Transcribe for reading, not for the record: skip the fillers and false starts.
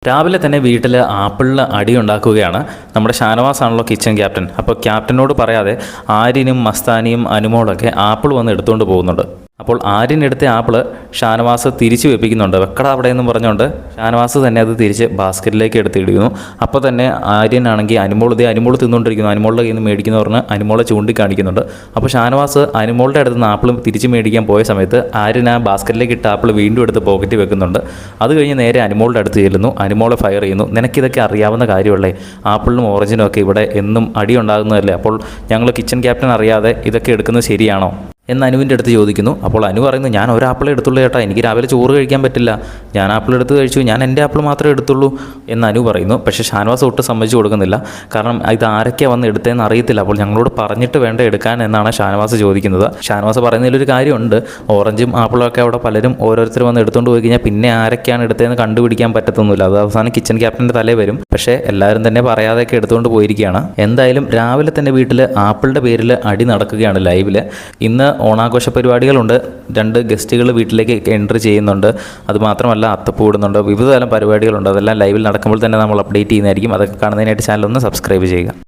രാവിലെ തന്നെ വീട്ടിൽ ആപ്പിളിന് അടിയുണ്ടാക്കുകയാണ് നമ്മുടെ ഷാനവാസാണല്ലോ കിച്ചൺ ക്യാപ്റ്റൻ. അപ്പോൾ ക്യാപ്റ്റനോട് പറയാതെ ആര്യനും മസ്താനിയും അനുമോളൊക്കെ ആപ്പിൾ വന്ന് എടുത്തുകൊണ്ട് പോകുന്നുണ്ട്. അപ്പോൾ ആര്യൻ എടുത്ത ആപ്പിള് ഷാനവാസ് തിരിച്ചു വെപ്പിക്കുന്നുണ്ട്. വെക്കട അവിടെ എന്ന് പറഞ്ഞുകൊണ്ട് ഷാനവാസ് തന്നെ അത് തിരിച്ച് ബാസ്ക്കറ്റിലേക്ക് എടുത്തിടുന്നു. അപ്പോൾ തന്നെ ആര്യനാണെങ്കിൽ അനുമോൾ തിന്നുകൊണ്ടിരിക്കുന്നു. അനുമോളുടെ കയ്യിൽ നിന്ന് മേടിക്കുന്നവറിന് അനുമോളെ ചൂണ്ടിക്കാണിക്കുന്നുണ്ട്. അപ്പോൾ ഷാനവാസ് അനുമോളുടെ അടുത്ത് നിന്ന് ആപ്പിൾ തിരിച്ച് മേടിക്കാൻ പോയ സമയത്ത് ആര്യൻ ആ ബാസ്ക്കറ്റിലേക്ക് ഇട്ട ആപ്പിൾ വീണ്ടും എടുത്ത് പോക്കറ്റിൽ വെക്കുന്നുണ്ട്. അത് കഴിഞ്ഞ് നേരെ അനുമോളുടെ അടുത്ത് ചെല്ലുന്നു. അനുമോളെ ഫയർ ചെയ്യുന്നു. നിനക്കിതൊക്കെ അറിയാവുന്ന കാര്യമല്ലേ? ആപ്പിളിനും ഓറഞ്ചിനും ഒക്കെ ഇവിടെ എന്നും അടി ഉണ്ടാകുന്നതല്ലേ? അപ്പോൾ ഞങ്ങൾ കിച്ചൺ ക്യാപ്റ്റൻ അറിയാതെ ഇതൊക്കെ എടുക്കുന്നത് ശരിയാണോ എന്ന് അനുവിൻ്റെ അടുത്ത് ചോദിക്കുന്നു. അപ്പോൾ അനു പറയുന്നു, ഞാൻ ഒരാപ്പിളേ എടുത്തുള്ളൂ ചേട്ടാ, എനിക്ക് രാവിലെ ചോറ് കഴിക്കാൻ പറ്റില്ല, ഞാൻ ആപ്പിൾ എടുത്ത് കഴിച്ചു, ഞാൻ എൻ്റെ ആപ്പിൾ മാത്രമേ എടുത്തുള്ളൂ എന്ന് അനു പറയുന്നു. പക്ഷേ ഷാനവാസ് ഒട്ടും സമ്മതിച്ചു കൊടുക്കുന്നില്ല. കാരണം ഇത് ആരൊക്കെയാണ് വന്ന് എടുത്തതെന്ന് അറിയത്തില്ല. അപ്പോൾ ഞങ്ങളോട് പറഞ്ഞിട്ട് വേണ്ട എടുക്കാൻ എന്നാണ് ഷാനവാസ് ചോദിക്കുന്നത്. ഷാനവാസ് പറയുന്നതിലൊരു കാര്യമുണ്ട്, ഓറഞ്ചും ആപ്പിളും ഒക്കെ അവിടെ പലരും ഓരോരുത്തർ വന്ന് എടുത്തുകൊണ്ട് പോയി കഴിഞ്ഞാൽ പിന്നെ ആരൊക്കെയാണ് എടുത്തതെന്ന് കണ്ടുപിടിക്കാൻ പറ്റത്തൊന്നുമില്ല. അത് അവസാനം കിച്ചൺ ക്യാപ്റ്റൻ്റെ തലേ വരും. പക്ഷേ എല്ലാവരും തന്നെ പറയാതെയൊക്കെ എടുത്തുകൊണ്ട് പോയിരിക്കുകയാണ്. എന്തായാലും രാവിലെ തന്നെ വീട്ടിൽ ആപ്പിളിൻ്റെ പേരിൽ അടി നടക്കുകയാണ് ലൈവിൽ. ഇന്ന് ഓണാഘോഷ പരിപാടികളുണ്ട്. 2 ഗസ്റ്റുകൾ വീട്ടിലേക്ക് എൻട്രി ചെയ്യുന്നുണ്ട്. അതുമാത്രമല്ല അത്തപ്പൂ ഇടുന്നുണ്ട്. വിവിധ തരം പരിപാടികളുണ്ട്. അതെല്ലാം ലൈവിൽ നടക്കുമ്പോൾ തന്നെ നമ്മൾ അപ്ഡേറ്റ് ചെയ്യുന്നതായിരിക്കും. അതൊക്കെ കാണുന്നതിനായിട്ട് ചാനൽ ഒന്ന് സബ്സ്ക്രൈബ് ചെയ്യുക.